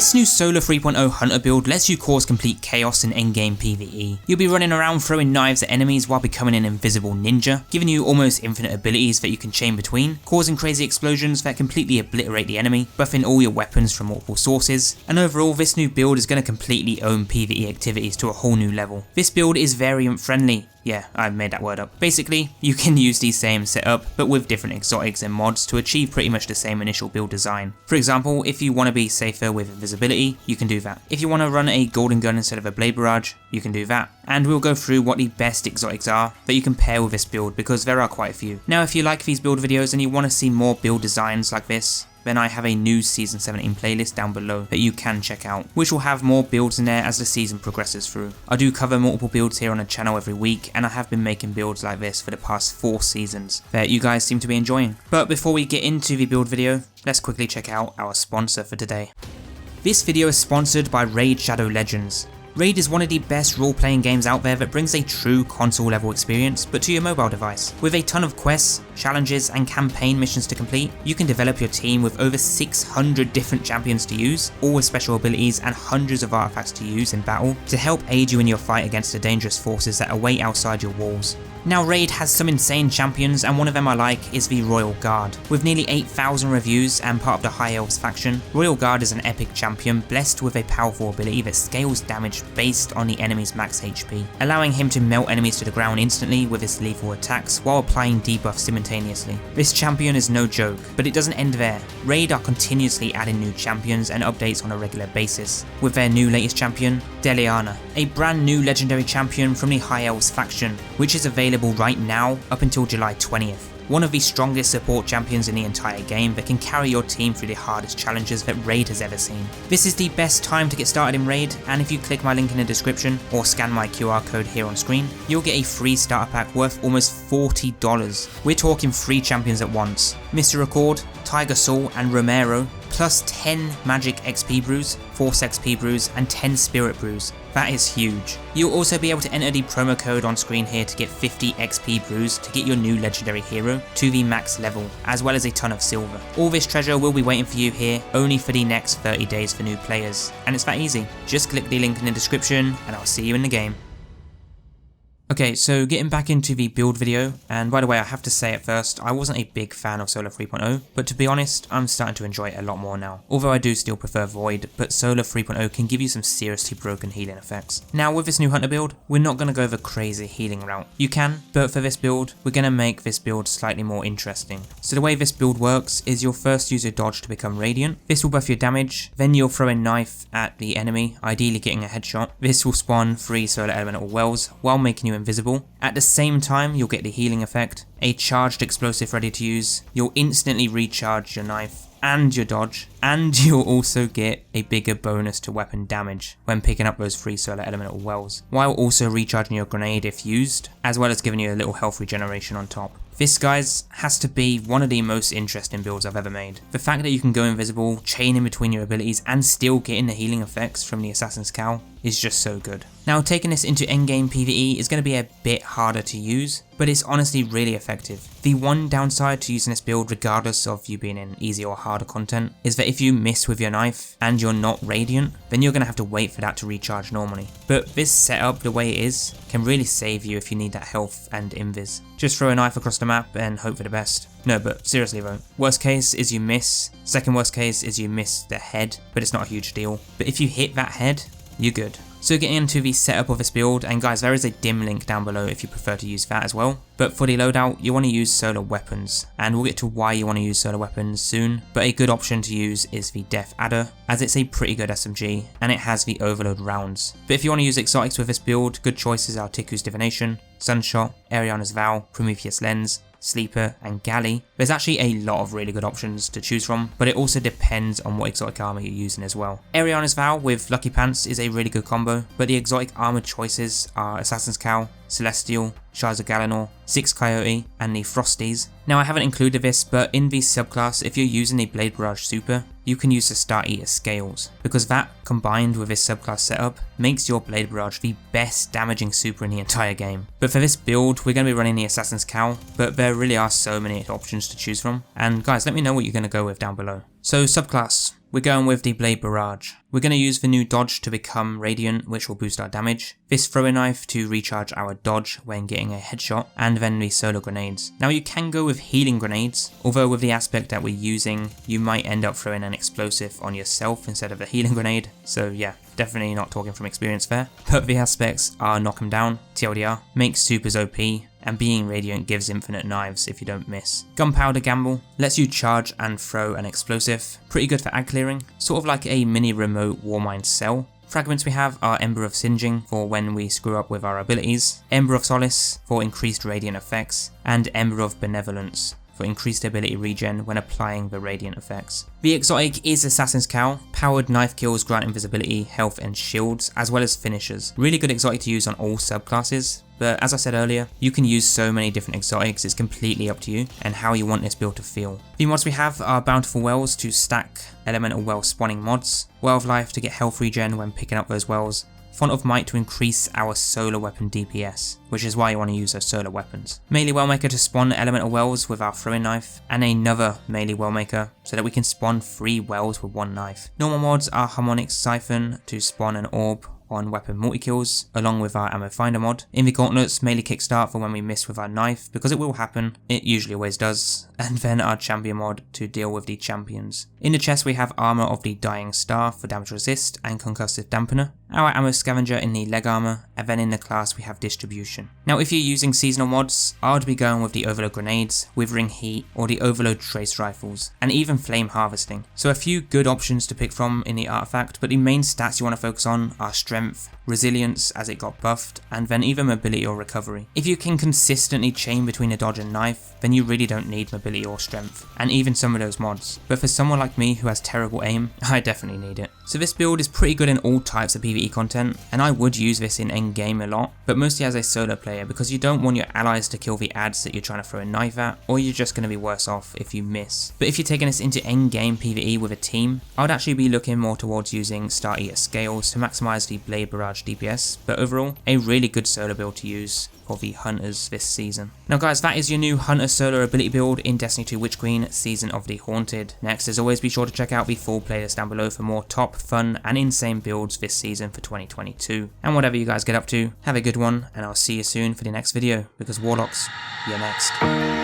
This new Solo 3.0 Hunter build lets you cause complete chaos in endgame PvE. You'll be running around throwing knives at enemies while becoming an invisible ninja, giving you almost infinite abilities that you can chain between, causing crazy explosions that completely obliterate the enemy, buffing all your weapons from multiple sources, and overall this new build is going to completely own PvE activities to a whole new level. This build is variant friendly. Yeah, I made that word up. Basically, you can use the same setup, but with different exotics and mods to achieve pretty much the same initial build design. For example, if you want to be safer with invisibility, you can do that. If you want to run a golden gun instead of a Blade Barrage, you can do that. And we'll go through what the best exotics are that you can pair with this build, because there are quite a few. Now, if you like these build videos and you want to see more build designs like this, then I have a new Season 17 playlist down below that you can check out, which will have more builds in there as the season progresses through. I do cover multiple builds here on the channel every week, and I have been making builds like this for the past 4 seasons that you guys seem to be enjoying. But before we get into the build video, let's quickly check out our sponsor for today. This video is sponsored by Raid Shadow Legends. Raid is one of the best role-playing games out there that brings a true console-level experience, but to your mobile device. With a ton of quests, challenges, and campaign missions to complete, you can develop your team with over 600 different champions to use, all with special abilities and hundreds of artifacts to use in battle to help aid you in your fight against the dangerous forces that await outside your walls. Now, Raid has some insane champions, and one of them I like is the Royal Guard. With nearly 8,000 reviews and part of the High Elves faction, Royal Guard is an epic champion blessed with a powerful ability that scales damage based on the enemy's max HP, allowing him to melt enemies to the ground instantly with his lethal attacks while applying debuffs simultaneously. This champion is no joke, but it doesn't end there. Raid are continuously adding new champions and updates on a regular basis, with their new latest champion, Eriana, a brand new legendary champion from the High Elves faction, which is available right now up until July 20th. One of the strongest support champions in the entire game that can carry your team through the hardest challenges that Raid has ever seen. This is the best time to get started in Raid, and if you click my link in the description or scan my QR code here on screen, you'll get a free starter pack worth almost $40. We're talking 3 champions at once: Mr. Accord, Tiger Soul, and Romero, plus 10 Magic XP brews, Force XP brews, and 10 Spirit brews. That is huge. You'll also be able to enter the promo code on screen here to get 50 XP brews to get your new legendary hero to the max level, as well as a ton of silver. All this treasure will be waiting for you here only for the next 30 days for new players, and it's that easy. Just click the link in the description and I'll see you in the game. Okay, so getting back into the build video, and by the way, I have to say at first, I wasn't a big fan of Solo 3.0, but to be honest, I'm starting to enjoy it a lot more now. Although I do still prefer Void, but Solo 3.0 can give you some seriously broken healing effects. Now with this new Hunter build, we're not going to go the crazy healing route. You can, but for this build, we're going to make this build slightly more interesting. So the way this build works is you'll first use your dodge to become Radiant. This will buff your damage, then you'll throw a knife at the enemy, ideally getting a headshot. This will spawn 3 solar elemental wells while making you invisible. At the same time, you'll get the healing effect, a charged explosive ready to use, you'll instantly recharge your knife and your dodge, and you'll also get a bigger bonus to weapon damage when picking up those 3 solar elemental wells, while also recharging your grenade if used, as well as giving you a little health regeneration on top. This, guys, has to be one of the most interesting builds I've ever made. The fact that you can go invisible, chain in between your abilities, and still get in the healing effects from the Assassin's Cowl is just so good. Now, taking this into endgame PvE is going to be a bit harder to use, but it's honestly really effective. The one downside to using this build, regardless of you being in easy or harder content, is that if you miss with your knife and you're not Radiant, then you're going to have to wait for that to recharge normally. But this setup, the way it is, can really save you if you need that health and invis. Just throw a knife across the map and hope for the best. No, but seriously though, worst case is you miss, second worst case is you miss the head, but it's not a huge deal. But if you hit that head, you're good. So getting into the setup of this build, and guys, there is a dim link down below if you prefer to use that as well. But for the loadout, you want to use solar weapons, and we'll get to why you want to use solar weapons soon, but a good option to use is the Death Adder, as it's a pretty good SMG, and it has the overload rounds. But if you want to use exotics with this build, good choices are Tiku's Divination, Sunshot, Eriana's Vow, Prometheus Lens, Sleeper, and Galley. There's actually a lot of really good options to choose from, but it also depends on what exotic armor you're using as well. Eriana's Vow with Lucky Pants is a really good combo, but the exotic armor choices are Assassin's Cowl, Celestial, Shards of Galanor, 6 Coyote, and the Frosties. Now, I haven't included this, but in the subclass, if you're using a Blade Barrage super, you can use the Star Eater Scales, because that, combined with this subclass setup, makes your Blade Barrage the best damaging super in the entire game. But for this build, we're going to be running the Assassin's Cowl, but there really are so many options to choose from, and guys, let me know what you're going to go with down below. So subclass, we're going with the Blade Barrage. We're going to use the new dodge to become Radiant, which will boost our damage, this throwing knife to recharge our dodge when getting a headshot, and then the solar grenades. Now you can go with healing grenades, although with the aspect that we're using, you might end up throwing an explosive on yourself instead of a healing grenade, so yeah, definitely not talking from experience there. But the aspects are knock 'em down, TLDR, makes supers OP, and being Radiant gives infinite knives if you don't miss. Gunpowder Gamble lets you charge and throw an explosive, pretty good for ag clearing, sort of like a mini remote Warmind cell. Fragments we have are Ember of Singeing for when we screw up with our abilities, Ember of Solace for increased radiant effects, and Ember of Benevolence for increased ability regen when applying the radiant effects. The exotic is Assassin's Cowl, powered knife kills grant invisibility, health and shields, as well as finishers. Really good exotic to use on all subclasses, but as I said earlier, you can use so many different exotics, it's completely up to you and how you want this build to feel. The mods we have are Bountiful Wells to stack elemental well spawning mods, Well of Life to get health regen when picking up those wells, Font of Might to increase our solar weapon DPS, which is why you want to use those solar weapons. Melee Wellmaker to spawn elemental wells with our throwing knife, and another melee Wellmaker so that we can spawn 3 wells with 1 knife. Normal mods are Harmonic Siphon to spawn an orb on weapon multi-kills, along with our ammo finder mod. In the gauntlets, melee kickstart for when we miss with our knife, because it will happen, it usually always does, and then our champion mod to deal with the champions. In the chest we have armor of the Dying Star for damage resist and concussive dampener, our ammo scavenger in the leg armor, and then in the class we have distribution. Now if you're using seasonal mods, I would be going with the Overload Grenades, Withering Heat, or the Overload Trace Rifles, and even Flame Harvesting. So a few good options to pick from in the artifact, but the main stats you want to focus on are Strength, Resilience as it got buffed, and then either Mobility or Recovery. If you can consistently chain between a dodge and knife, then you really don't need Mobility or Strength, and even some of those mods. But for someone like me who has terrible aim, I definitely need it. So this build is pretty good in all types of PvE content, and I would use this in endgame a lot, but mostly as a solo player because you don't want your allies to kill the ads that you're trying to throw a knife at, or you're just going to be worse off if you miss. But if you're taking this into endgame PvE with a team, I would actually be looking more towards using Star Eater Scales to maximise the Blade Barrage DPS, but overall, a really good solo build to use for the Hunters this season. Now guys, that is your new Hunter solo ability build in Destiny 2 Witch Queen Season of the Haunted. Next, as always, be sure to check out the full playlist down below for more top, fun and insane builds this season for 2022. And whatever you guys get up to, have a good one, and I'll see you soon for the next video, because Warlocks, you're next.